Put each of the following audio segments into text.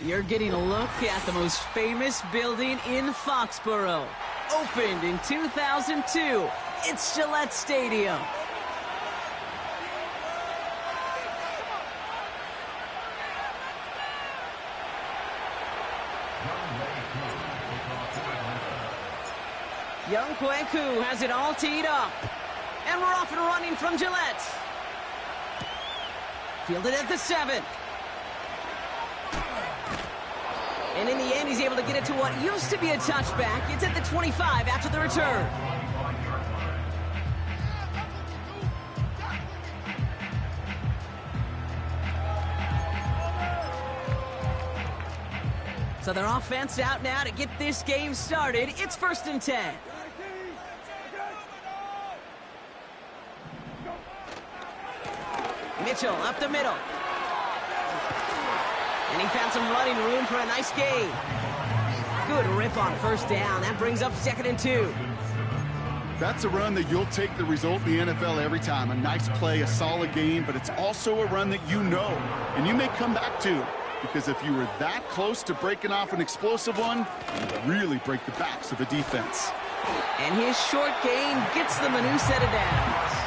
You're getting a look at the most famous building in Foxborough. Opened in 2002, it's Gillette Stadium. Young Kweku has it all teed up. And we're off and running from Gillette. Fielded at the 7. And in the end, he's able to get it to what used to be a touchback. It's at the 25 after the return. So their offense out now to get this game started. It's 1st and 10. Mitchell up the middle. And he found some running room for a nice gain. Good rip on 1st down. That brings up 2nd and 2. That's a run that you'll take the result in the NFL every time. A nice play, a solid gain, but it's also a run that you know and you may come back to. Because if you were that close to breaking off an explosive one, you really break the backs of a defense. And his short gain gets them a new set of downs.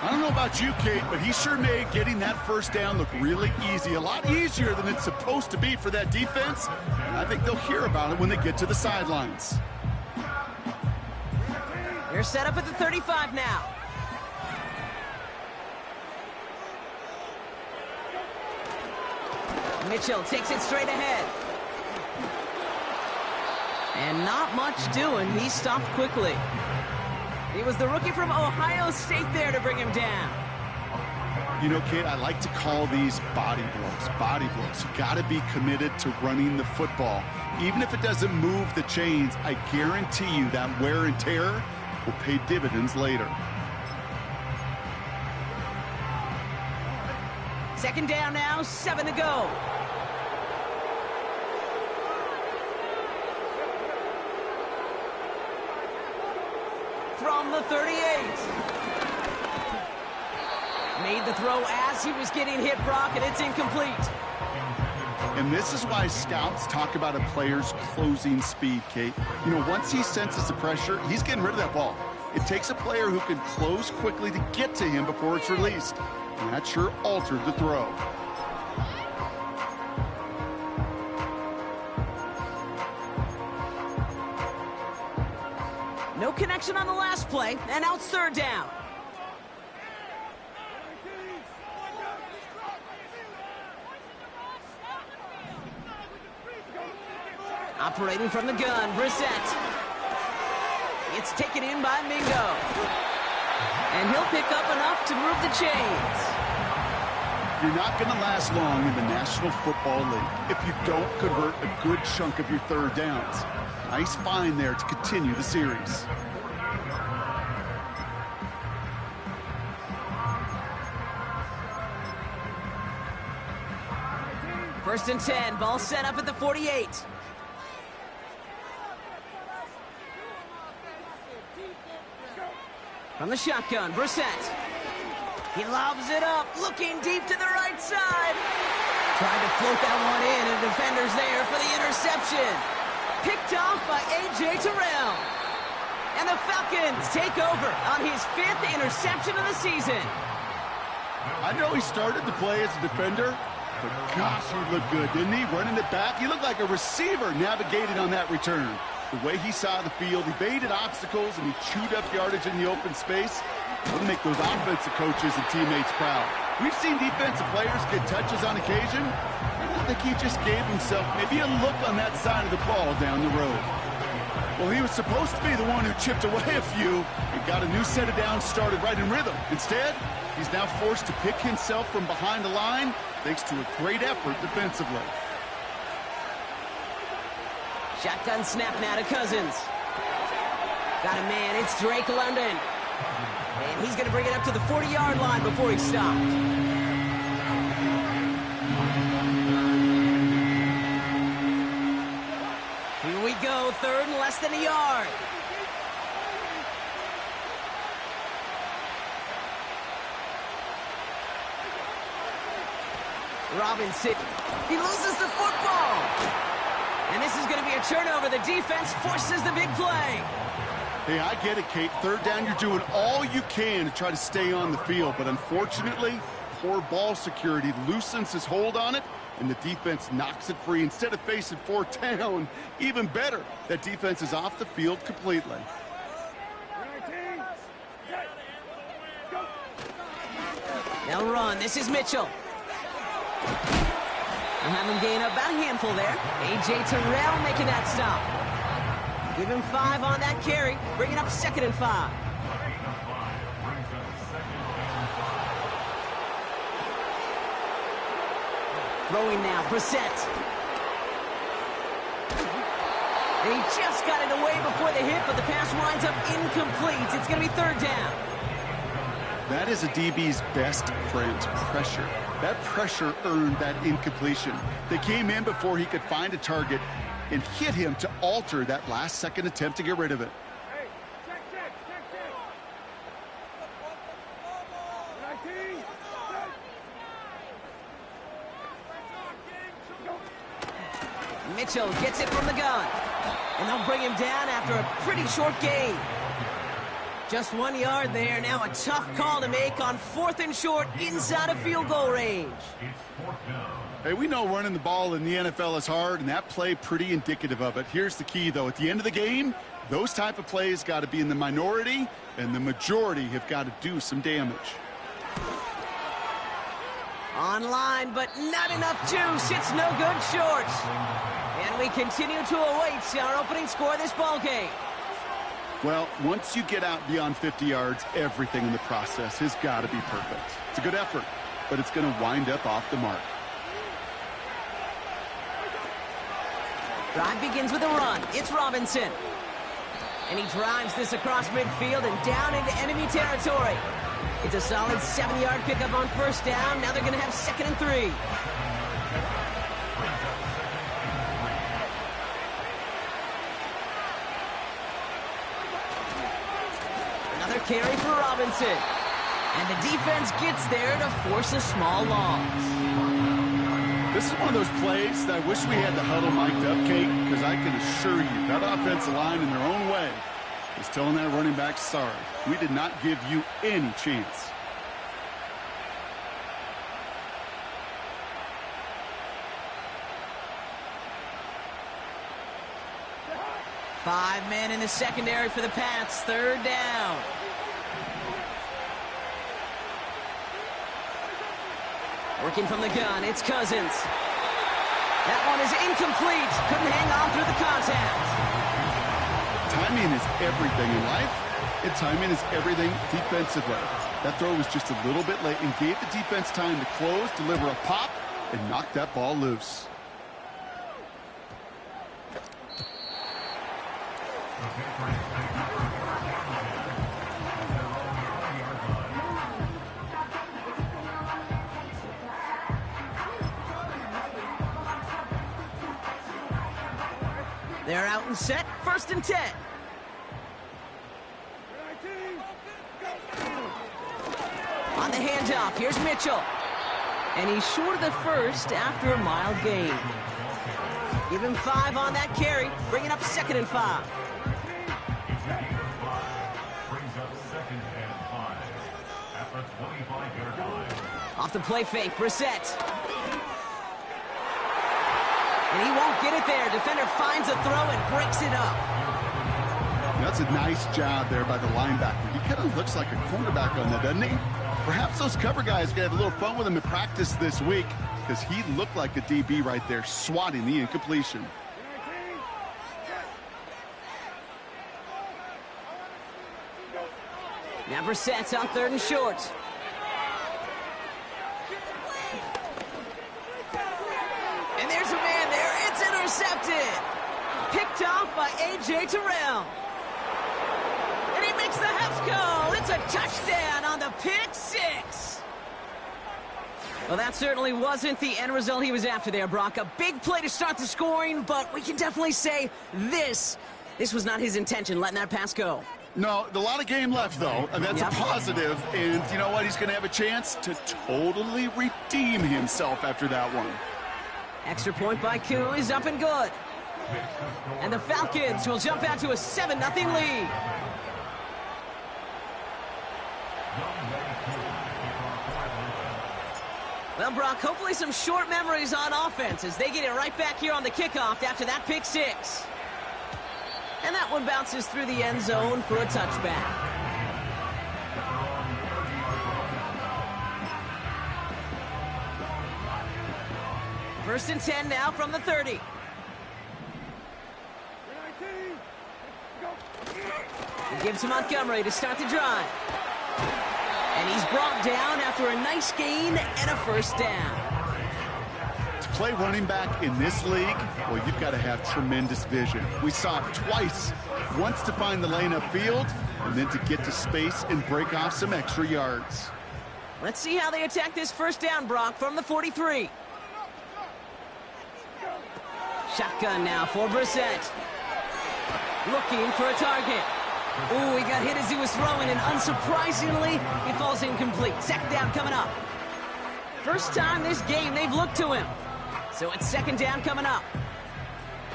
I don't know about you, Kate, but he sure made getting that 1st down look really easy. A lot easier than it's supposed to be for that defense. And I think they'll hear about it when they get to the sidelines. They're set up at the 35 now. Mitchell takes it straight ahead. And not much doing. He stopped quickly. It was the rookie from Ohio State there to bring him down. You know, Kate, I like to call these body blows. Body blows. You got to be committed to running the football. Even if it doesn't move the chains, I guarantee you that wear and tear will pay dividends later. 2nd down now, 7 to go. From the 38. Made the throw as he was getting hit, Brock, and it's incomplete. And this is why scouts talk about a player's closing speed, Kate. You know, once he senses the pressure, he's getting rid of that ball. It takes a player who can close quickly to get to him before it's released. And that sure altered the throw. No connection on the last play, and now it's 3rd down. Operating from the gun, Brissett. It's taken in by Mingo. And he'll pick up enough to move the chains. You're not going to last long in the National Football League if you don't convert a good chunk of your 3rd downs. Nice find there to continue the series. First and 10, ball set up at the 48. From the shotgun, Brissett. He lobs it up, looking deep to the right side. Tried to float that one in, and the defender's there for the interception. Picked off by A.J. Terrell. And the Falcons take over on his 5th interception of the season. I know he started to play as a defender, but gosh, he looked good, didn't he? Running it back, he looked like a receiver navigating on that return. The way he saw the field, he baited obstacles, and he chewed up yardage in the open space. It'll make those offensive coaches and teammates proud. We've seen defensive players get touches on occasion. I think he just gave himself maybe a look on that side of the ball down the road. Well, he was supposed to be the one who chipped away a few and got a new set of downs started right in rhythm. Instead, he's now forced to pick himself from behind the line thanks to a great effort defensively. Shotgun snap now to Cousins. Got a man, it's Drake London. And he's going to bring it up to the 40-yard line before he's stopped. Here we go, 3rd and less than a yard. Robinson, he loses the football. And this is going to be a turnover. The defense forces the big play. Hey, I get it, Kate. Third down, you're doing all you can to try to stay on the field. But unfortunately, poor ball security loosens his hold on it, and the defense knocks it free. Instead of facing fourth down, even better, that defense is off the field completely. They'll run. This is Mitchell. We'll have him gain about a handful there. A.J. Terrell making that stop. Give him 5 on that carry, bringing up 2nd and 5. Throwing now, Brissett. And he just got it away before the hit, but the pass winds up incomplete. It's going to be 3rd down. That is a DB's best friend, pressure. That pressure earned that incompletion. They came in before he could find a target and hit him to alter that last-second attempt to get rid of it. Mitchell gets it from the gun. And they'll bring him down after a pretty short gain. Just 1 yard there. Now a tough call to make on 4th and short inside of field goal range. Hey, we know running the ball in the NFL is hard, and that play pretty indicative of it. Here's the key, though. At the end of the game, those type of plays got to be in the minority, and the majority have got to do some damage. Online, but not enough juice. It's no good short. And we continue to await our opening score of this ball game. Well, once you get out beyond 50 yards, everything in the process has got to be perfect. It's a good effort, but it's going to wind up off the mark. Drive begins with a run. It's Robinson. And he drives this across midfield and down into enemy territory. It's a solid 7-yard pickup on 1st down. Now they're going to have 2nd and 3. Another carry for Robinson. And the defense gets there to force a small loss. This is one of those plays that I wish we had the huddle mic'd up, Kate, because I can assure you that offensive line in their own way is telling that running back, sorry, we did not give you any chance. Five men in the secondary for the Pats. 3rd down. Working from the gun, it's Cousins. That one is incomplete. Couldn't hang on through the contact. Timing is everything in life, and timing is everything defensively. That throw was just a little bit late and gave the defense time to close, deliver a pop, and knock that ball loose. They're out and set. 1st and 10. On the handoff, here's Mitchell. And he's short of the 1st after a mild gain. Give him 5 on that carry, bringing up 2nd and 5. Off the play fake, Brissett. And he won't get it there. Defender finds a throw and breaks it up. That's a nice job there by the linebacker. He kind of looks like a cornerback on that, doesn't he? Perhaps those cover guys can have a little fun with him in practice this week, because he looked like a DB right there, swatting the incompletion. Now Brissett's on 3rd and short. And there's a man there. It's intercepted. Picked off by A.J. Terrell. And he makes the Hefs go. It's a touchdown on the pick 6. Well, that certainly wasn't the end result he was after there, Brock. A big play to start the scoring, but we can definitely say this was not his intention, letting that pass go. No, a lot of game left, though, and that's a positive. And you know what? He's going to have a chance to totally redeem himself after that one. Extra point by Koo is up and good. And the Falcons will jump out to a 7-0 lead. Well, Brock, hopefully some short memories on offense as they get it right back here on the kickoff after that pick six. And that one bounces through the end zone for a touchback. First and 10 now from the 30. He gives to Montgomery to start the drive. And he's brought down after a nice gain and a first down. To play running back in this league, well, you've got to have tremendous vision. We saw it twice. Once to find the lane upfield, and then to get to space and break off some extra yards. Let's see how they attack this first down, Brock, from the 43. Shotgun now for Brissett. Looking for a target. Ooh, he got hit as he was throwing, and unsurprisingly, he falls incomplete. Second down coming up. First time this game they've looked to him. So it's second down coming up.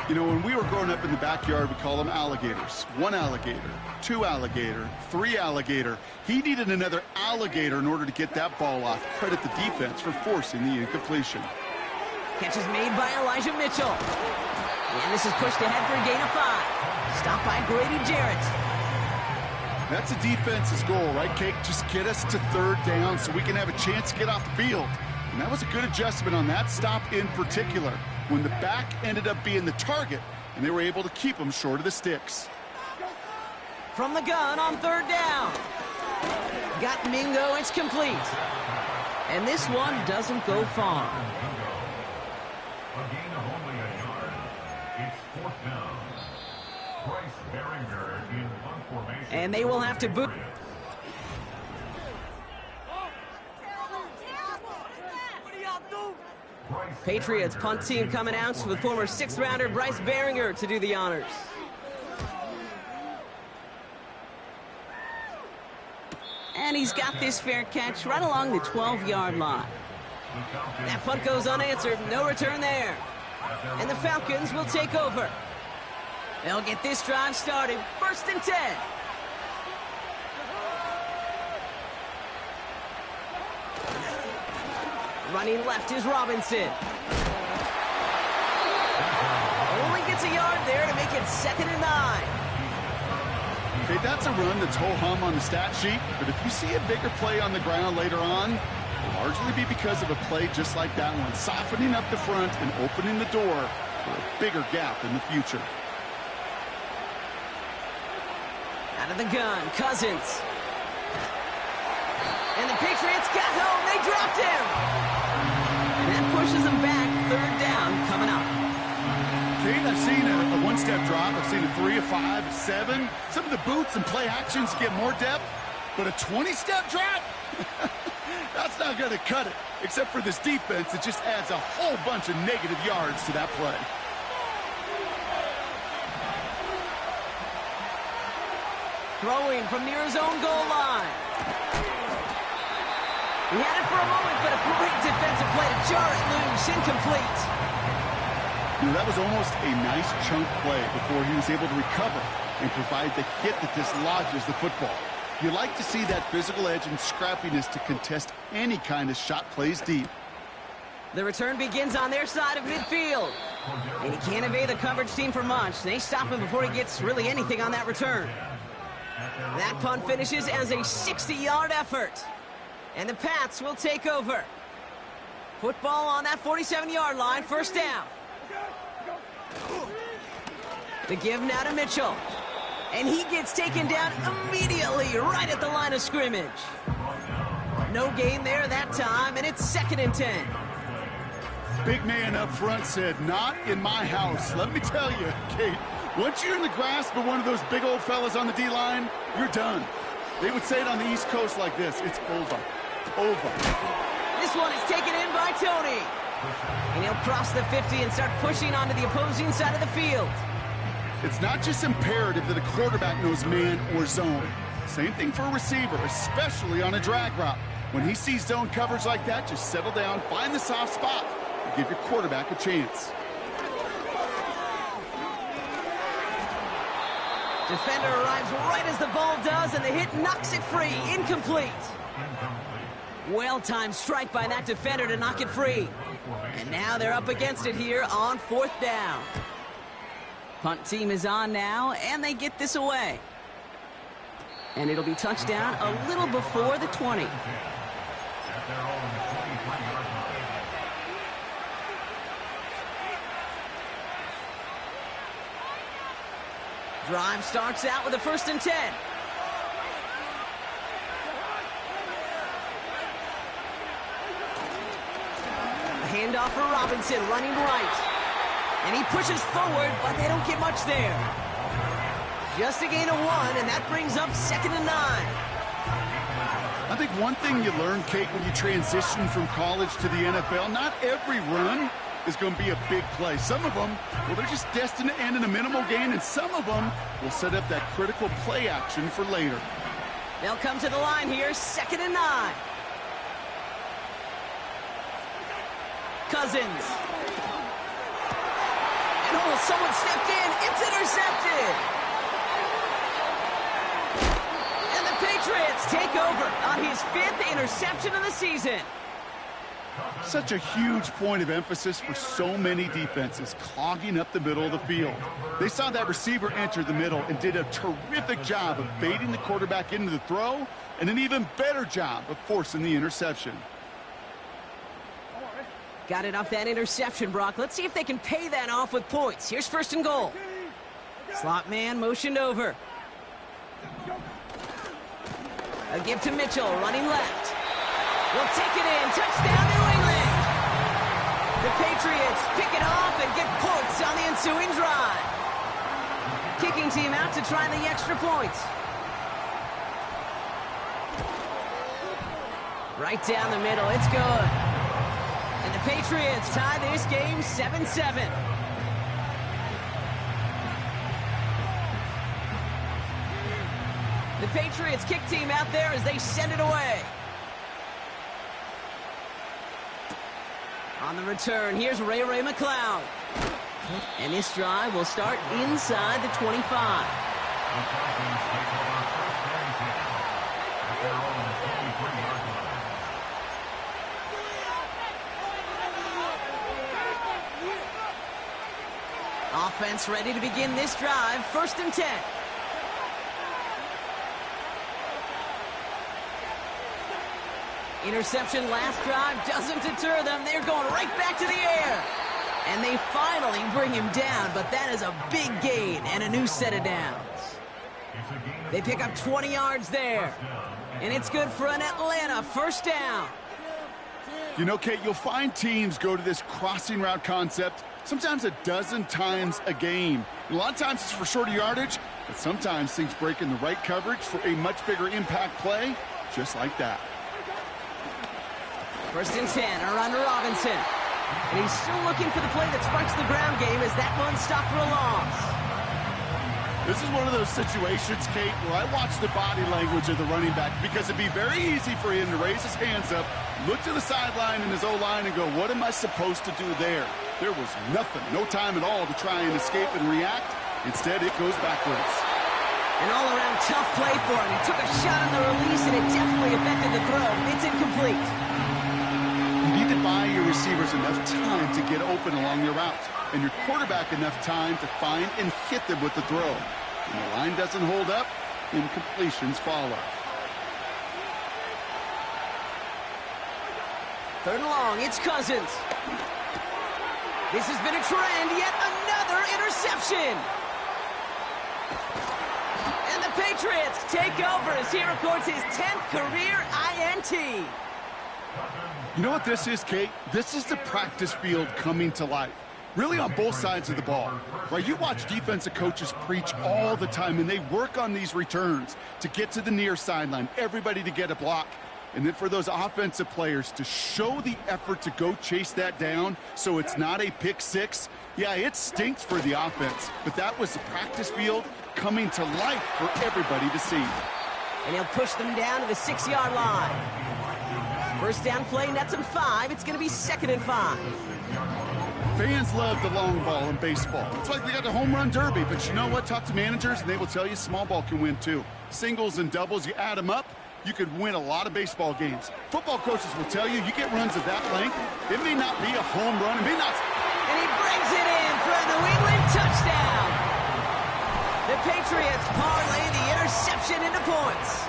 You know, when we were growing up in the backyard, we call them alligators. One alligator, two alligator, three alligator. He needed another alligator in order to get that ball off. Credit the defense for forcing the incompletion. Catch is made by Elijah Mitchell. And this is pushed ahead for a gain of 5. Stopped by Grady Jarrett. That's a defense's goal, right, Kate? Just get us to third down so we can have a chance to get off the field. And that was a good adjustment on that stop in particular, when the back ended up being the target, and they were able to keep him short of the sticks. From the gun on third down. Got Mingo, it's complete. And this one doesn't go far. A gain of only a yard. It's fourth down. Bryce Beringer in one formation. And they will have to boot. Patriots punt team coming out with former 6th rounder Bryce Beringer to do the honors. And he's got this fair catch right along the 12-yard line. That punt goes unanswered, no return there. And the Falcons will take over. They'll get this drive started, first and 10. Running left is Robinson. Only gets a yard there to make it 2nd and 9. Okay, that's a run that's ho-hum on the stat sheet, but if you see a bigger play on the ground later on, it'll largely be because of a play just like that one, softening up the front and opening the door for a bigger gap in the future. Out of the gun, Cousins. And the Patriots got home, they dropped him! And that pushes them back, third down coming up. Kate, I've seen a one-step drop. I've seen a 3, a 5, a 7. Some of the boots and play actions get more depth, but a 20-step drop? That's not going to cut it. Except for this defense, it just adds a whole bunch of negative yards to that play. Throwing from near his own goal line. He had it for a moment, but a great defensive play to jar it loose, incomplete. You know, that was almost a nice chunk play before he was able to recover and provide the hit that dislodges the football. You like to see that physical edge and scrappiness to contest any kind of shot plays deep. The return begins on their side of midfield. And he can't evade the coverage team for much. They stop him before he gets really anything on that return. That punt finishes as a 60-yard effort. And the Pats will take over. Football on that 47-yard line, first down. The give now to Mitchell. And he gets taken down immediately right at the line of scrimmage. No gain there that time, and it's 2nd and 10. Big man up front said, "Not in my house." Let me tell you, Kate, once you're in the grasp of one of those big old fellas on the D-line, you're done. They would say it on the East Coast like this: it's over. Over. This one is taken in by Tony. And he'll cross the 50 and start pushing onto the opposing side of the field. It's not just imperative that a quarterback knows man or zone. Same thing for a receiver, especially on a drag route. When he sees zone coverage like that, just settle down, find the soft spot, and give your quarterback a chance. Defender arrives right as the ball does, and the hit knocks it free. Incomplete. Well-timed strike by that defender to knock it free. And now they're up against it here on 4th down. Punt team is on now, and they get this away. And it'll be touchdown a little before the 20. Drive starts out with a 1st and 10. A handoff for Robinson, running right. And he pushes forward, but they don't get much there. Just a gain of 1, and that brings up 2nd and 9. I think one thing you learn, Kate, when you transition from college to the NFL, not every run is going to be a big play. Some of them, well, they're just destined to end in a minimal gain, and some of them will set up that critical play action for later. They'll come to the line here, 2nd and 9. Cousins. And oh, someone stepped in. It's intercepted. And the Patriots take over on his 5th interception of the season. Such a huge point of emphasis for so many defenses, clogging up the middle of the field. They saw that receiver enter the middle and did a terrific job of baiting the quarterback into the throw, and an even better job of forcing the interception. Got it off that interception, Brock. Let's see if they can pay that off with points. Here's 1st and goal. Slot man motioned over. A give to Mitchell, running left. Will take it in. Touchdown, New England. The Patriots pick it off and get points on the ensuing drive. Kicking team out to try the extra points. Right down the middle. It's good. And the Patriots tie this game 7-7. The Patriots kick team out there as they send it away. On the return, here's Ray McLeod. And this drive will start inside the 25. Offense ready to begin this drive, 1st and 10. Interception last drive doesn't deter them. They're going right back to the air. And they finally bring him down, but that is a big gain and a new set of downs. They pick up 20 yards there. And it's good for an Atlanta 1st down. You know, Kate, you'll find teams go to this crossing route concept sometimes a dozen times a game. And a lot of times it's for shorter yardage, but sometimes things break in the right coverage for a much bigger impact play, just like that. 1st and 10, around to Robinson. And he's still looking for the play that sparks the ground game as that one stopped for a loss. This is one of those situations, Kate, where I watch the body language of the running back, because it'd be very easy for him to raise his hands up, look to the sideline in his O-line and go, what am I supposed to do there? There was nothing, no time at all to try and escape and react. Instead, it goes backwards. An all-around tough play for him. He took a shot on the release, and it definitely affected the throw. It's incomplete. You need to buy your receivers enough time to get open along their route, and your quarterback enough time to find and hit them with the throw. When the line doesn't hold up, incompletions follow. 3rd and long, it's Cousins. This has been a trend, yet another interception. And the Patriots take over as he records his 10th career INT. You know what this is, Kate? This is the practice field coming to life. Really on both sides of the ball. Right? You watch defensive coaches preach all the time, and they work on these returns to get to the near sideline, everybody to get a block. And then for those offensive players to show the effort to go chase that down so it's not a pick six, yeah, it stinks for the offense. But that was the practice field coming to life for everybody to see. And he'll push them down to the 6-yard line. First down play, nets him 5. It's going to be 2nd and 5. Fans love the long ball in baseball. It's like they got the home run derby, but you know what? Talk to managers, and they will tell you small ball can win too. Singles and doubles, you add them up, you could win a lot of baseball games. Football coaches will tell you get runs of that length. It may not be a home run. It may not. And he brings it in for a New England touchdown. The Patriots parlay the interception into points.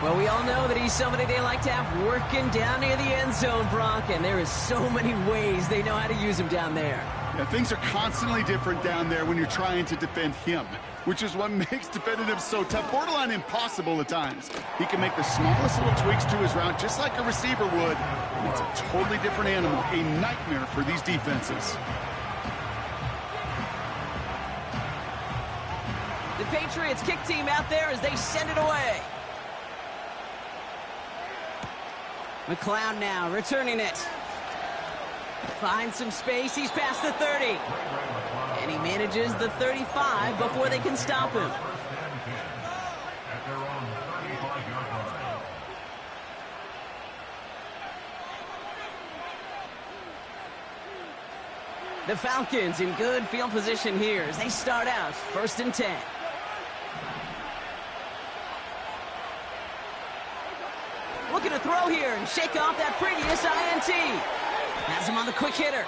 Well, we all know that he's somebody they like to have working down near the end zone, Brock, and there is so many ways they know how to use him down there. Yeah, things are constantly different down there when you're trying to defend him, which is what makes defending him so tough, borderline impossible at times. He can make the smallest little tweaks to his route just like a receiver would, and it's a totally different animal, a nightmare for these defenses. The Patriots kick team out there as they send it away. McLeod now returning it. Finds some space. He's past the 30. And he manages the 35 before they can stop him. The Falcons in good field position here as they start out 1st and 10. Looking to throw here and shake off that previous INT. Has him on the quick hitter.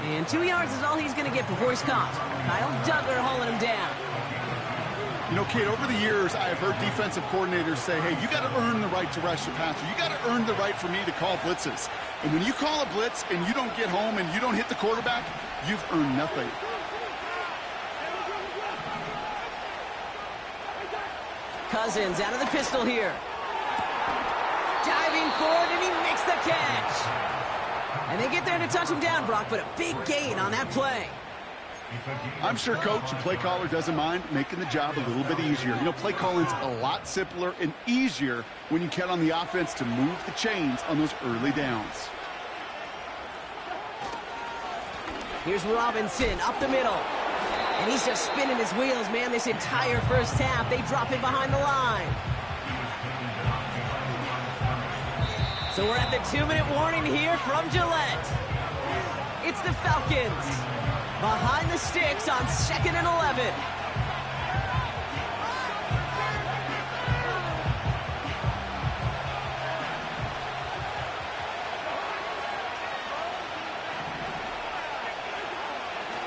And 2 yards is all he's going to get before he's caught. Kyle Duggar holding him down. You know, Kate, over the years, I have heard defensive coordinators say, hey, you got to earn the right to rush the passer. You got to earn the right for me to call blitzes. And when you call a blitz and you don't get home and you don't hit the quarterback, you've earned nothing. Cousins out of the pistol here. Diving forward, and he makes the catch. And they get there to touch him down, Brock, but a big gain on that play. I'm sure coach and play caller doesn't mind making the job a little bit easier. You know, play calling's a lot simpler and easier when you count on the offense to move the chains on those early downs. Here's Robinson up the middle. And he's just spinning his wheels, man, this entire first half. They drop him behind the line. So we're at the 2-minute warning here from Gillette. It's the Falcons behind the sticks on 2nd and 11.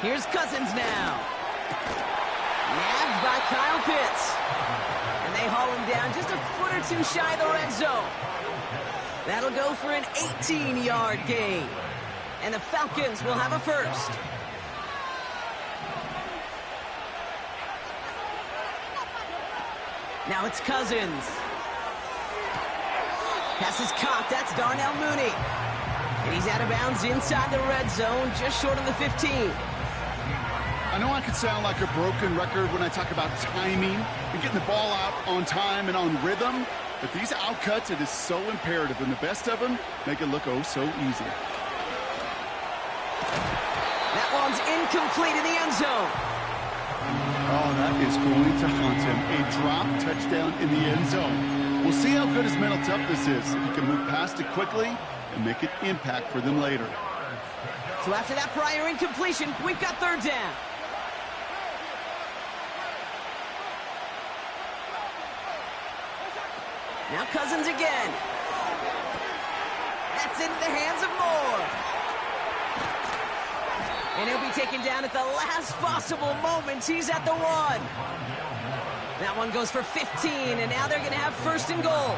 Here's Cousins now. Nabbed by Kyle Pitts. And they haul him down just a foot or two shy of the red zone. That'll go for an 18-yard gain. And the Falcons will have a first. Now it's Cousins. Pass is caught. That's Darnell Mooney. And he's out of bounds inside the red zone, just short of the 15. I know I could sound like a broken record when I talk about timing and getting the ball out on time and on rhythm, but these outcuts, it is so imperative, and the best of them make it look oh so easy. That one's incomplete in the end zone. Oh, that is going to haunt him. A drop touchdown in the end zone. We'll see how good his mental toughness is, if he can move past it quickly and make an impact for them later. So after that prior incompletion, we've got third down. Now Cousins again. That's into the hands of Moore. And he'll be taken down at the last possible moment. He's at the 1. That one goes for 15, and now they're going to have first and goal.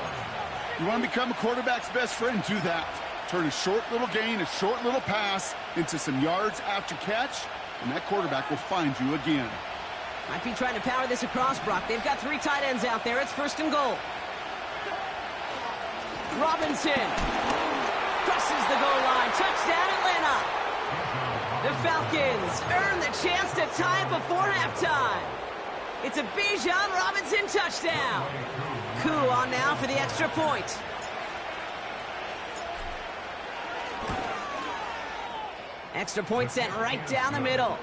You want to become a quarterback's best friend, do that. Turn a short little gain, a short little pass into some yards after catch, and that quarterback will find you again. Might be trying to power this across, Brock. They've got 3 tight ends out there. It's first and goal. Robinson crosses the goal line. Touchdown, Atlanta. The Falcons earn the chance to tie it before halftime. It's a Bijan Robinson touchdown. Koo on now for the extra point. Extra point sent right down the middle.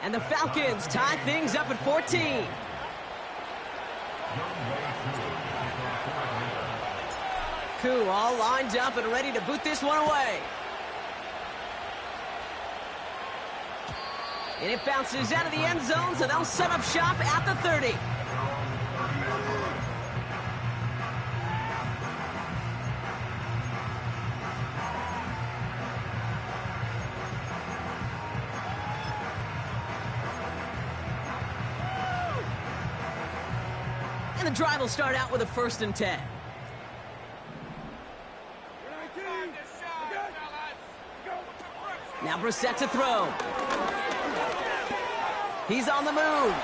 And the Falcons tie things up at 14. Koo all lined up and ready to boot this one away. And it bounces out of the end zone, so they'll set up shop at the 30. And the drive will start out with a 1st and 10. Now Brissett to throw. He's on the move.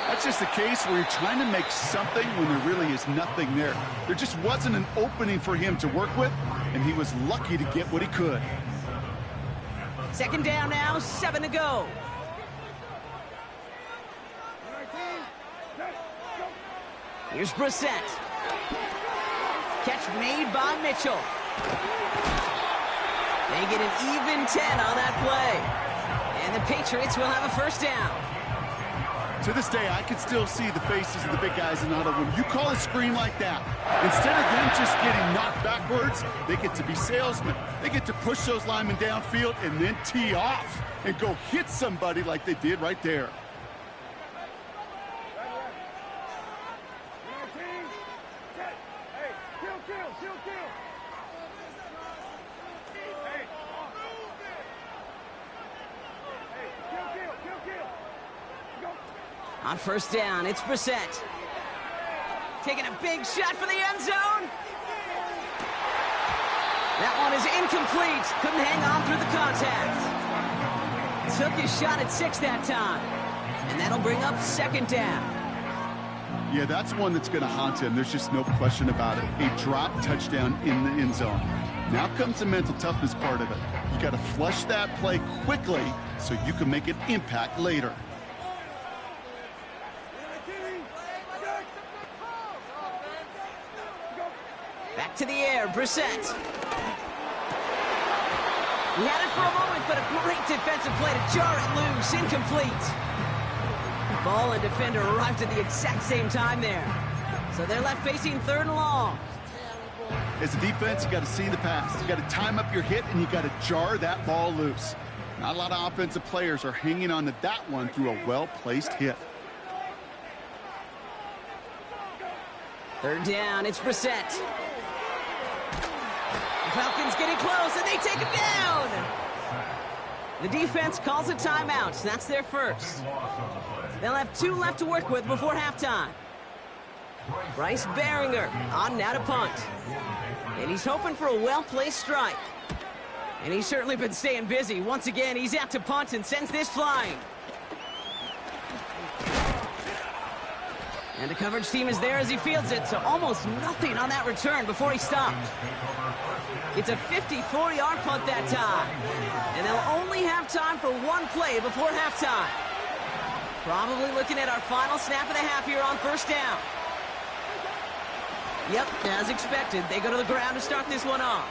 That's just a case where you're trying to make something when there really is nothing there. There just wasn't an opening for him to work with, and he was lucky to get what he could. 2nd down now, 7 to go. Here's Brissett. Catch made by Mitchell. They get an even 10 on that play. And the Patriots will have a 1st down. To this day, I can still see the faces of the big guys in the huddle. When you call a screen like that, instead of them just getting knocked backwards, they get to be salesmen. They get to push those linemen downfield and then tee off and go hit somebody like they did right there. On 1st down, it's Brissett. Taking a big shot for the end zone. That one is incomplete. Couldn't hang on through the contact. Took his shot at 6 that time. And that'll bring up 2nd down. Yeah, that's one that's going to haunt him. There's just no question about it. A drop touchdown in the end zone. Now comes the mental toughness part of it. You got to flush that play quickly so you can make an impact later. Back to the air, Brissett. He had it for a moment, but a great defensive play to jar it loose. Incomplete. Ball and defender arrived at the exact same time there. So they're left facing 3rd and long. As a defense, you got to see the pass. You got to time up your hit, and you got to jar that ball loose. Not a lot of offensive players are hanging on to that one through a well-placed hit. 3rd down, it's Brissett. The Falcons getting close, and they take him down. The defense calls a timeout. That's their 1st. They'll have 2 left to work with before halftime. Bryce Baringer on now to punt. And he's hoping for a well-placed strike. And he's certainly been staying busy. Once again, he's out to punt and sends this flying. And the coverage team is there as he fields it, so almost nothing on that return before he stopped. It's a 54-yard punt that time. And they'll only have time for 1 play before halftime. Probably looking at our final snap of the half here on 1st down. Yep, as expected, they go to the ground to start this one off.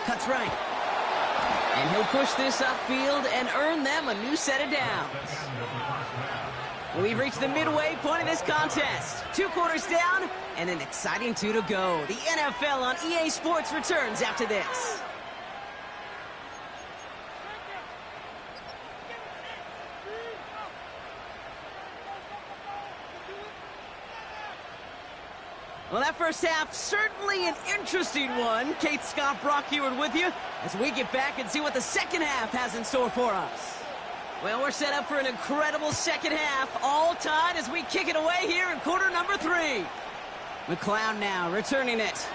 Cuts right. And he'll push this upfield and earn them a new set of downs. We've reached the midway point of this contest. 2 quarters down and an exciting 2 to go. The NFL on EA Sports returns after this. Well, that first half, certainly an interesting one. Kate, Scott, Brock Heward with you as we get back and see what the second half has in store for us. Well, we're set up for an incredible second half, all tied as we kick it away here in quarter number 3. McLeod now returning it.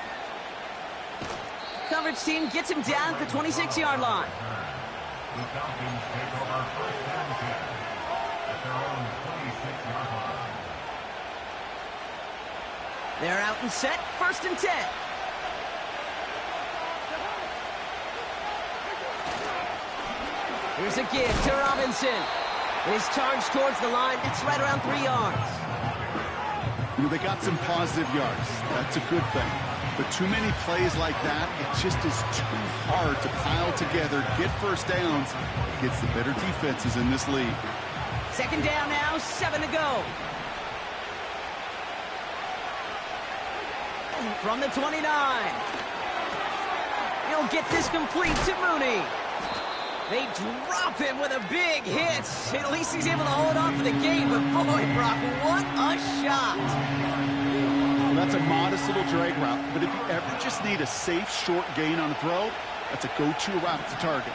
Coverage team gets him down at the 26-yard line. The Falcons take over 1st and 10 at their own 26-yard line. They're out and set, 1st and 10. Here's a give to Robinson. His charge towards the line, that's right around 3 yards. You know, they got some positive yards. That's a good thing. But too many plays like that, it just is too hard to pile together, get first downs against the better defenses in this league. Second down now, 7 to go. From the 29. He'll get this complete to Mooney. They drop him with a big hit. At least he's able to hold on for the game, but boy, Brock, what a shot. Well, that's a modest little drag route, but if you ever just need a safe, short gain on a throw, that's a go-to route to target.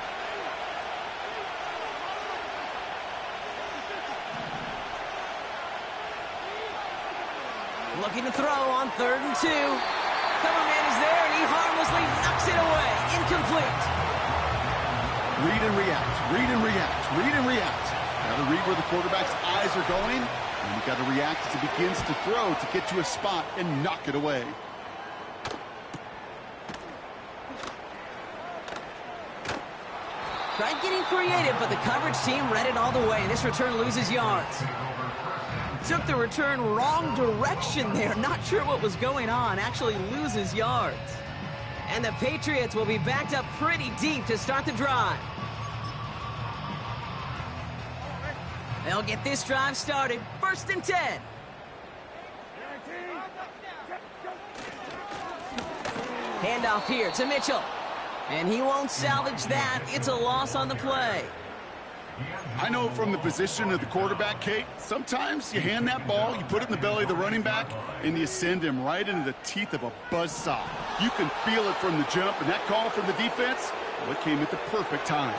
Looking to throw on 3rd and 2. Cover man is there, and he harmlessly knocks it away. Incomplete. Read and react, read and react, read and react. Got to read where the quarterback's eyes are going, and you got to react as he begins to throw to get to a spot and knock it away. Tried getting creative, but the coverage team read it all the way, and this return loses yards. Took the return wrong direction there. Not sure what was going on. Actually loses yards. And the Patriots will be backed up pretty deep to start the drive. They'll get this drive started. 1st and 10. Handoff here to Mitchell. And he won't salvage that. It's a loss on the play. I know from the position of the quarterback, Kate, sometimes you hand that ball, you put it in the belly of the running back, and you send him right into the teeth of a buzzsaw. You can feel it from the jump, and that call from the defense, well, it came at the perfect time.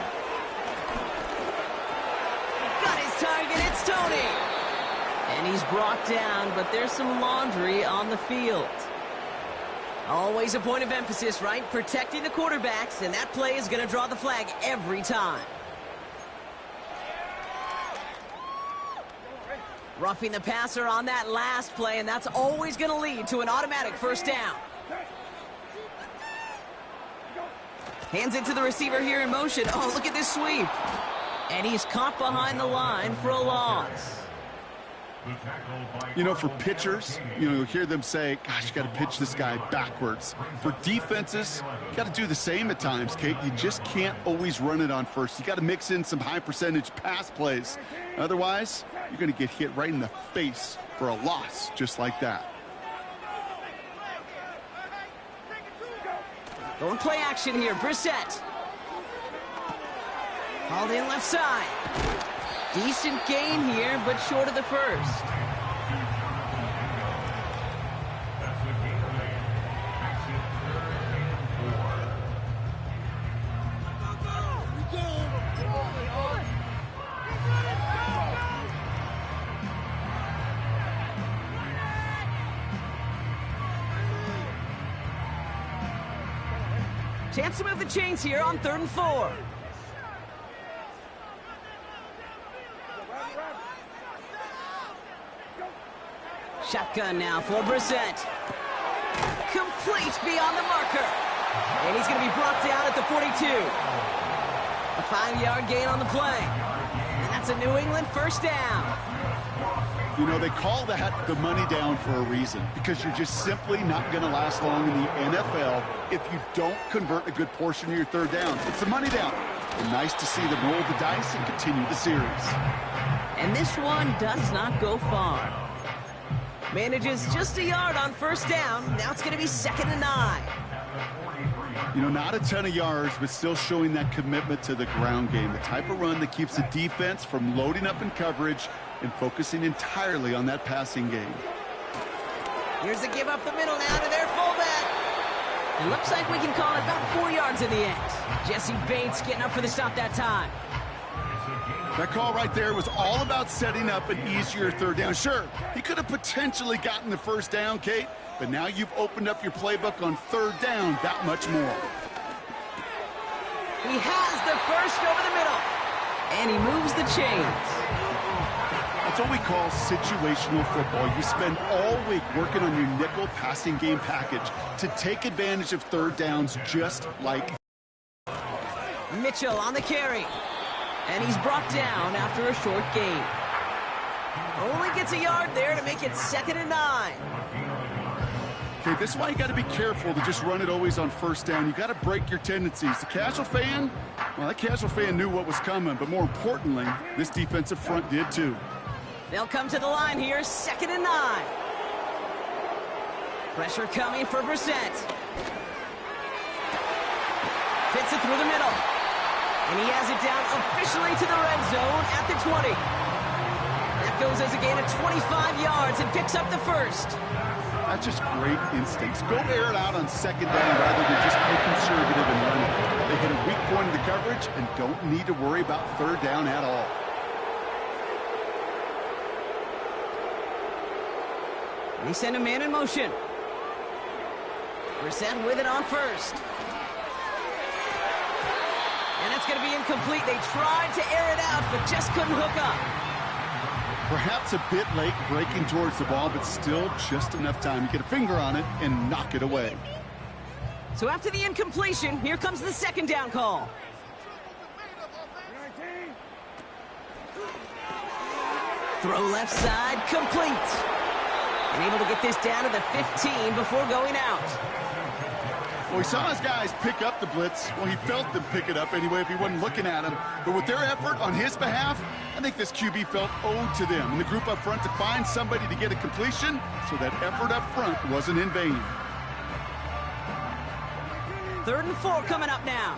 Got his target, it's Tony. And he's brought down, but there's some laundry on the field. Always a point of emphasis, right? Protecting the quarterbacks, and that play is going to draw the flag every time. Roughing the passer on that last play, and that's always going to lead to an automatic 1st down. Hands it to the receiver here in motion. Oh, look at this sweep. And he's caught behind the line for a loss. You know, for pitchers, you hear them say, gosh, you got to pitch this guy backwards. For defenses, you got to do the same at times, Kate. You just can't always run it on first. You got to mix in some high percentage pass plays. Otherwise, you're going to get hit right in the face for a loss just like that. Going play action here, Brissett. Hauled in left side. Decent gain here, but short of the 1st. Chance to move the chains here on 3rd and 4. Shotgun now for Brissett. Complete beyond the marker. And he's going to be brought down at the 42. A 5-yard gain on the play. And that's a New England 1st down. You know, they call that the money down for a reason, because you're just simply not going to last long in the NFL if you don't convert a good portion of your 3rd down. It's the money down. And nice to see them roll the dice and continue the series. And this one does not go far. Manages just a yard on 1st down. Now it's going to be 2nd and 9. You know, not a ton of yards, but still showing that commitment to the ground game. The type of run that keeps the defense from loading up in coverage and focusing entirely on that passing game. Here's the give up the middle now to their fullback. It looks like we can call it about 4 yards in the end. Jesse Bates getting up for the stop that time. That call right there was all about setting up an easier 3rd down. Sure, he could have potentially gotten the 1st down, Kate, but now you've opened up your playbook on 3rd down that much more. He has the 1st over the middle, and he moves the chains. That's what we call situational football. You spend all week working on your nickel passing game package to take advantage of 3rd downs just like Mitchell on the carry. And he's brought down after a short gain. Only gets a yard there to make it 2nd and 9. Okay, this is why you got to be careful to just run it always on first down. You got to break your tendencies. The casual fan, well, that casual fan knew what was coming, but more importantly, this defensive front did too. They'll come to the line here, 2nd and 9. Pressure coming for Brissett. Fits it through the middle. And he has it down officially to the red zone at the 20. That goes as a gain of 25 yards and picks up the first. That's just great instincts. Go air it out on 2nd down rather than just play conservative and run it. They hit a weak point in the coverage and don't need to worry about 3rd down at all. They send a man in motion. Brissett with it on first. And it's going to be incomplete. They tried to air it out, but just couldn't hook up. Perhaps a bit late breaking towards the ball, but still just enough time to get a finger on it and knock it away. So after the incompletion, here comes the 2nd down call. Throw left side, complete. And able to get this down to the 15 before going out. Well, he saw his guys pick up the blitz. Well, he felt them pick it up anyway if he wasn't looking at him. But with their effort on his behalf, I think this QB felt owed to them and the group up front to find somebody to get a completion, so that effort up front wasn't in vain. 3rd and 4 coming up now.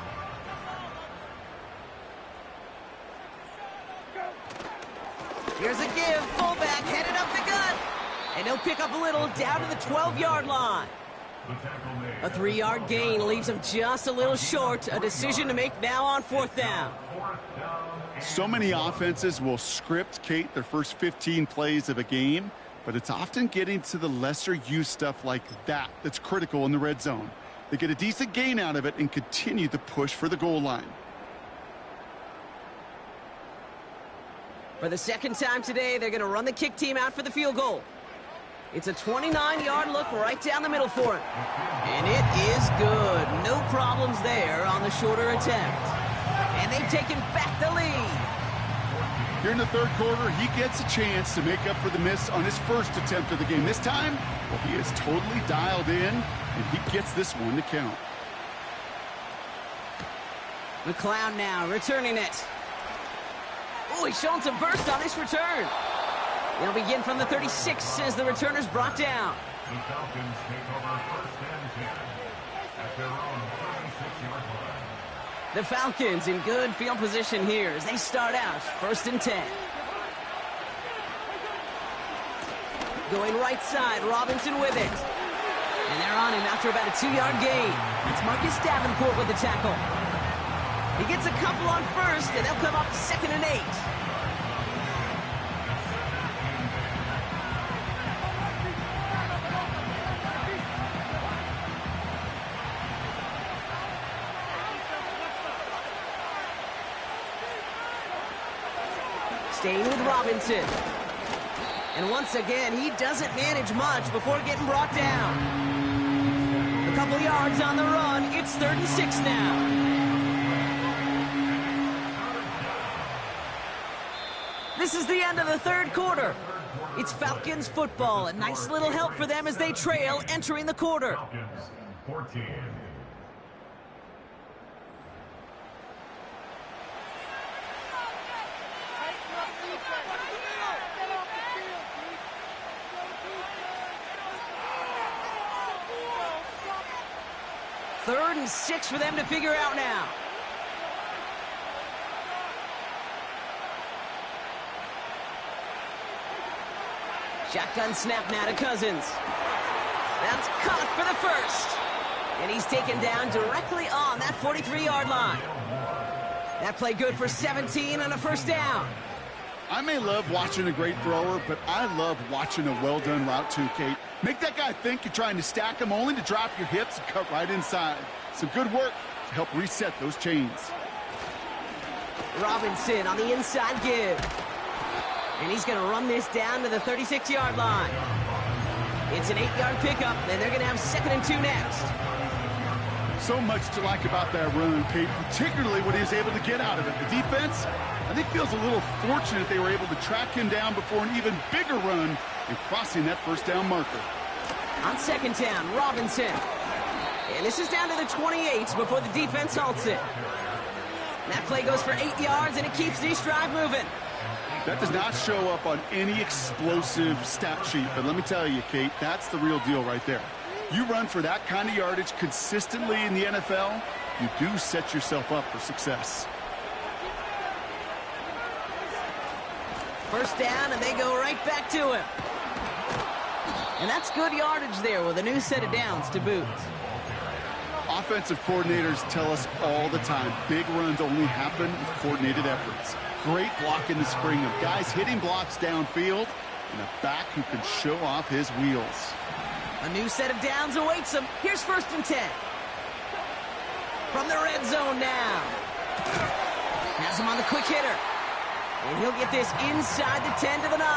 Here's a give, fullback headed up the gut. And he'll pick up a little down to the 12-yard line. A 3-yard gain leaves him just a little short. A decision to make now on 4th down. So many offenses will script, Kate, their first 15 plays of a game, but it's often getting to the lesser use stuff like that that's critical in the red zone. They get a decent gain out of it and continue to push for the goal line. For the 2nd time today, they're going to run the kick team out for the field goal. It's a 29-yard look right down the middle for him. And it is good. No problems there on the shorter attempt. And they've taken back the lead. Here in the 3rd quarter, he gets a chance to make up for the miss on his first attempt of the game. This time, well, he is totally dialed in, and he gets this one to count. McLeod now returning it. Oh, he's showing some burst on this return. They'll begin from the 36 as the returner's brought down. The Falcons take over 1st and 10 at their own 36-yard line. The Falcons in good field position here as they start out 1st and 10. Going right side, Robinson with it. And they're on him after about a 2-yard gain. That's Marcus Davenport with the tackle. He gets a couple on first, and they'll come up 2nd and 8. Staying with Robinson. And once again, he doesn't manage much before getting brought down. A couple yards on the run. It's 3rd and 6 now. This is the end of the 3rd quarter. It's Falcons football. A nice little help for them as they trail entering the quarter. Falcons 14. Third and 6 for them to figure out now. Shotgun snap now to Cousins. That's caught for the first. And he's taken down directly on that 43-yard line. That play good for 17 on a 1st down. I may love watching a great thrower, but I love watching a well-done route too, Kate. Make that guy think you're trying to stack him only to drop your hips and cut right inside. Some good work to help reset those chains. Robinson on the inside give. And he's going to run this down to the 36-yard line. It's an 8-yard pickup, and they're going to have 2nd and 2 next. So much to like about that run, Kate, particularly what he was able to get out of it. The defense, I think feels a little fortunate they were able to track him down before an even bigger run and crossing that first down marker. On second down, Robinson. And this is down to the 28 before the defense halts it. That play goes for 8 yards, and it keeps this drive moving. That does not show up on any explosive stat sheet, but let me tell you, Kate, that's the real deal right there. You run for that kind of yardage consistently in the NFL, you do set yourself up for success. First down, and they go right back to him. And that's good yardage there with a new set of downs to boot. Offensive coordinators tell us all the time, big runs only happen with coordinated efforts. Great block in the spring of guys hitting blocks downfield and a back who can show off his wheels. A new set of downs awaits him. Here's first and 10. From the red zone now. Has him on the quick hitter. And he'll get this inside the 10 to the 9.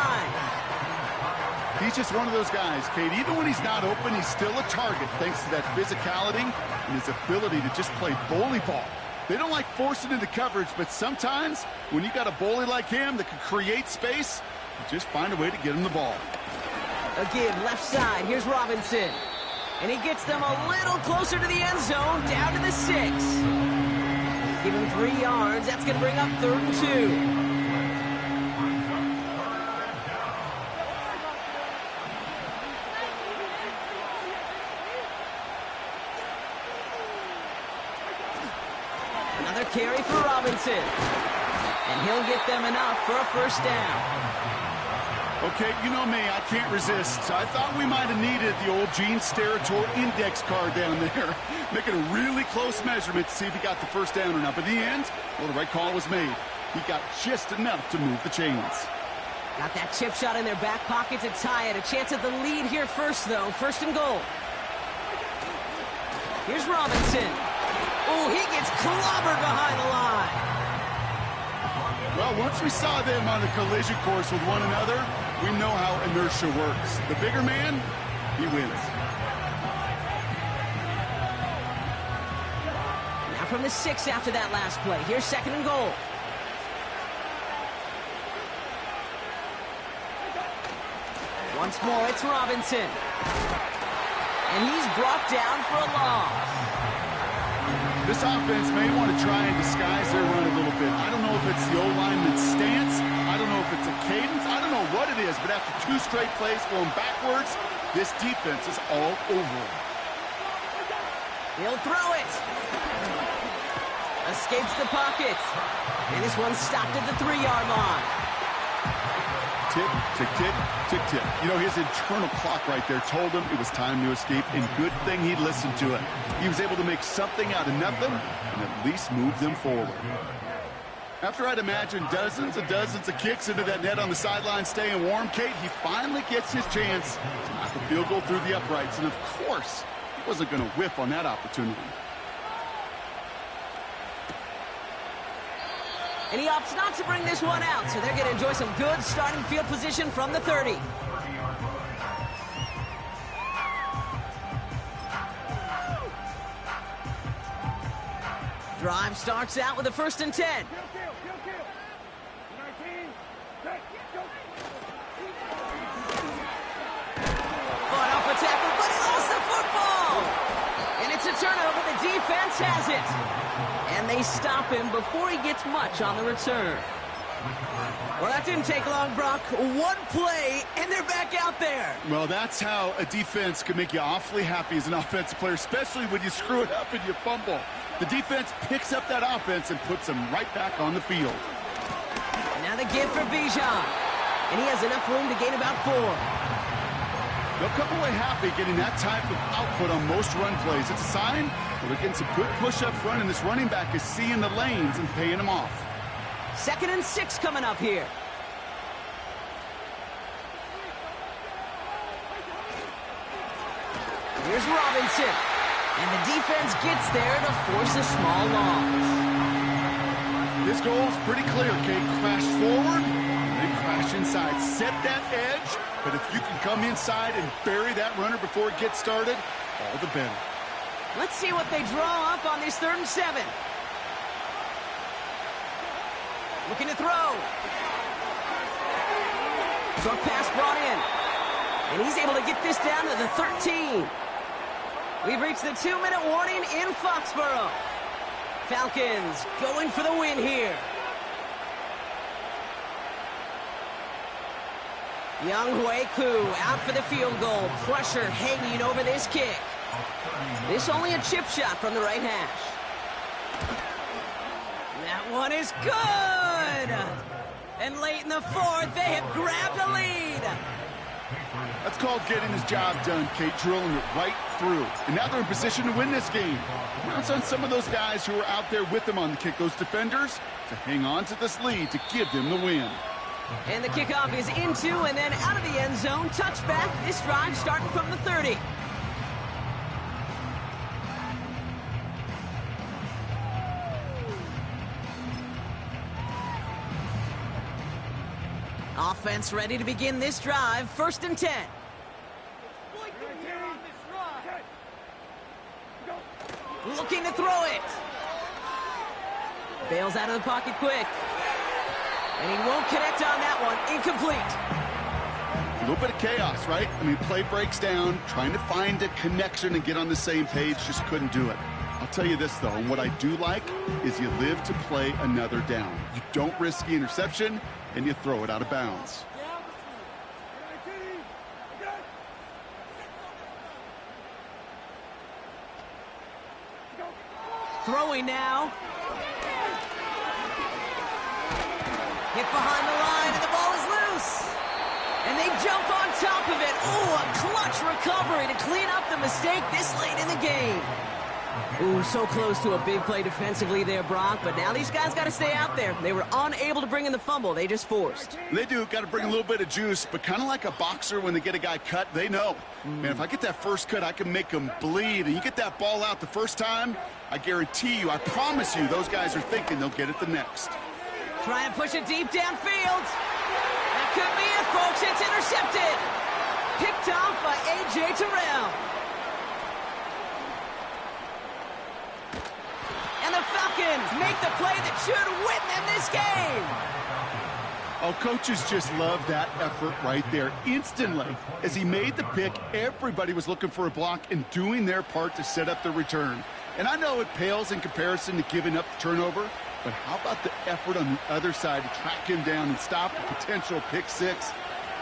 He's just one of those guys, Kate. Even when he's not open, he's still a target thanks to that physicality and his ability to just play bully ball. They don't like forcing into coverage, but sometimes when you got a bully like him that can create space, you just find a way to get him the ball. A give left side. Here's Robinson. And he gets them a little closer to the end zone, down to the 6. Give him 3 yards. That's going to bring up 3rd and 2. Another carry for Robinson. And he'll get them enough for a first down. Okay, you know me, I can't resist. I thought we might have needed the old Gene Steratore index card down there. Making a really close measurement to see if he got the first down or not. But in the end, well, the right call was made. He got just enough to move the chains. Got that chip shot in their back pocket to tie it. A chance at the lead here first, though. First and goal. Here's Robinson. Oh, he gets clobbered behind the line. Well, once we saw them on a collision course with one another, we know how inertia works. The bigger man, he wins. Now from the 6 after that last play. Here's second and goal. Once more, it's Robinson. And he's brought down for a loss. This offense may want to try and disguise their run a little bit. I don't know if it's the O-lineman's stance. I don't know if it's a cadence. I don't know what it is, but after 2 straight plays going backwards, this defense is all over him. He'll throw it. Escapes the pocket. And this one stopped at the 3-yard line. Tick, tick, tick, tick, tick. You know, his internal clock right there told him it was time to escape, and good thing he listened to it. He was able to make something out of nothing and at least move them forward. After I'd imagine dozens of kicks into that net on the sideline staying warm, Kate, he finally gets his chance to knock a field goal through the uprights, and of course, he wasn't going to whiff on that opportunity. And he opts not to bring this one out, so they're going to enjoy some good starting field position from the 30. Drive starts out with a 1st and 10. Fought off a tackle, but he lost the football! And it's a turnover. The defense has it. And they stop him before he gets much on the return. Well, that didn't take long, Brock. One play, and they're back out there. Well, that's how a defense can make you awfully happy as an offensive player, especially when you screw it up and you fumble. The defense picks up that offense and puts them right back on the field. Now the give for Bijan. And he has enough room to gain about 4. They'll come away happy getting that type of output on most run plays. It's a sign well, they're getting some good push up front, and this running back is seeing the lanes and paying them off. 2nd and 6 coming up here. Here's Robinson. And the defense gets there to force a small loss. This goal is pretty clear, Kate. Crash forward, and then crash inside. Set that edge, but if you can come inside and bury that runner before it gets started, all the better. Let's see what they draw up on this 3rd and 7. Looking to throw. Short pass brought in. And he's able to get this down to the 13. We've reached the 2-minute warning in Foxborough. Falcons going for the win here. Younghoe Koo out for the field goal. Pressure hanging over this kick. This only a chip shot from the right hash. That one is good! And late in the fourth, they have grabbed a lead. That's called getting his job done, Kate, drilling it right through. And now they're in position to win this game. Now it's on some of those guys who are out there with them on the kick, those defenders, to hang on to this lead to give them the win. And the kickoff is into and then out of the end zone. Touchback. This drive starting from the 30. Offense ready to begin this drive. 1st and 10. Looking to throw it. Bails out of the pocket quick. And he won't connect on that one. Incomplete. A little bit of chaos, right? I mean, play breaks down, trying to find a connection and get on the same page, just couldn't do it. I'll tell you this, though, and what I do like is you live to play another down. You don't risk the interception, and you throw it out of bounds. Throwing now. Hit behind the line, and the ball is loose. And they jump on top of it. Ooh, a clutch recovery to clean up the mistake this late in the game. Ooh, so close to a big play defensively there, Brock, but now these guys got to stay out there. They were unable to bring in the fumble. They just forced. They do. Got to bring a little bit of juice, but kind of like a boxer when they get a guy cut, they know. Man, if I get that first cut, I can make them bleed. And you get that ball out the first time, I guarantee you, I promise you, those guys are thinking they'll get it the next. Try and push it deep downfield. That could be it, folks. It's intercepted. Picked off by A.J. Terrell. And the Falcons make the play that should win them this game. Oh, coaches just love that effort right there. Instantly, as he made the pick, everybody was looking for a block and doing their part to set up the return. And I know it pales in comparison to giving up the turnover, but how about the effort on the other side to track him down and stop a potential pick six?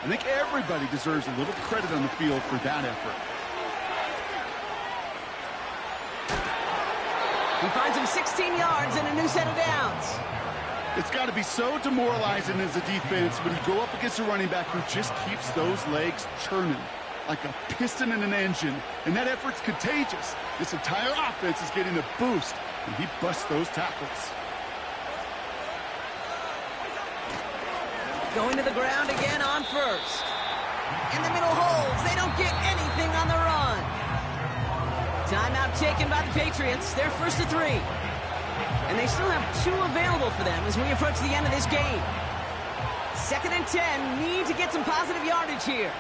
I think everybody deserves a little credit on the field for that effort. He finds him 16 yards and a new set of downs. It's got to be so demoralizing as a defense when you go up against a running back who just keeps those legs churning like a piston in an engine, and that effort's contagious. This entire offense is getting a boost, and he busts those tackles. Going to the ground again on first. In the middle holds. They don't get anything on the run. Timeout taken by the Patriots. They're 1st and 3. And they still have 2 available for them as we approach the end of this game. 2nd and 10. Need to get some positive yardage here.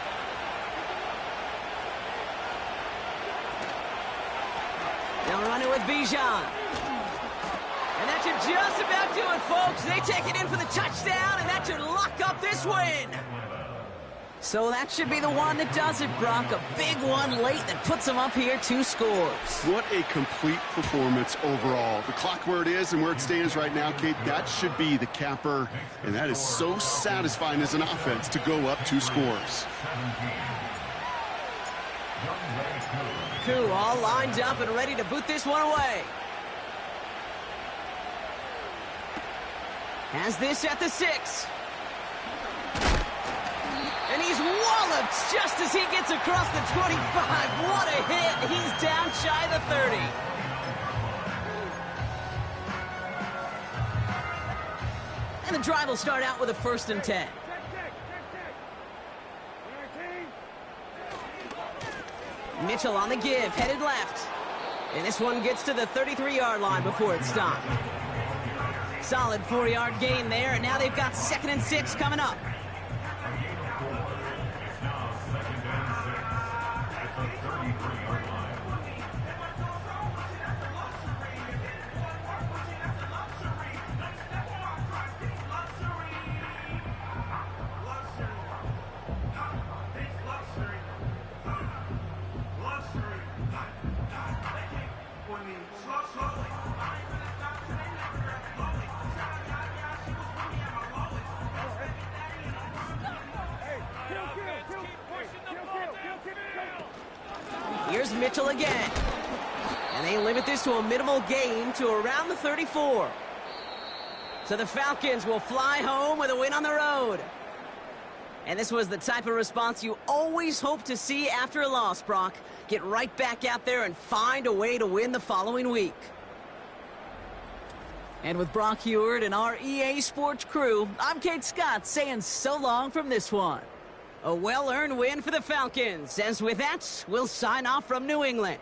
They'll run it with Bijan. And that should just about do it, folks. They take it in for the touchdown, and that should lock up this win. So that should be the one that does it, Brock. A big one late that puts them up here 2 scores. What a complete performance overall. The clock where it is and where it stands right now, Kate, that should be the capper. And that is so satisfying as an offense to go up 2 scores. Koo all lined up and ready to boot this one away. Has this at the 6. And he's walloped just as he gets across the 25. What a hit. He's down shy of the 30. And the drive will start out with a 1st and 10. Mitchell on the give, headed left. And this one gets to the 33-yard line before it's stopped. Solid 4-yard gain there, and now they've got 2nd and 6 coming up. Here's Mitchell again. And they limit this to a minimal gain to around the 34. So the Falcons will fly home with a win on the road. And this was the type of response you always hope to see after a loss, Brock. Get right back out there and find a way to win the following week. And with Brock Heward and our EA Sports crew, I'm Kate Scott saying so long from this one. A well-earned win for the Falcons. As with that, we'll sign off from New England.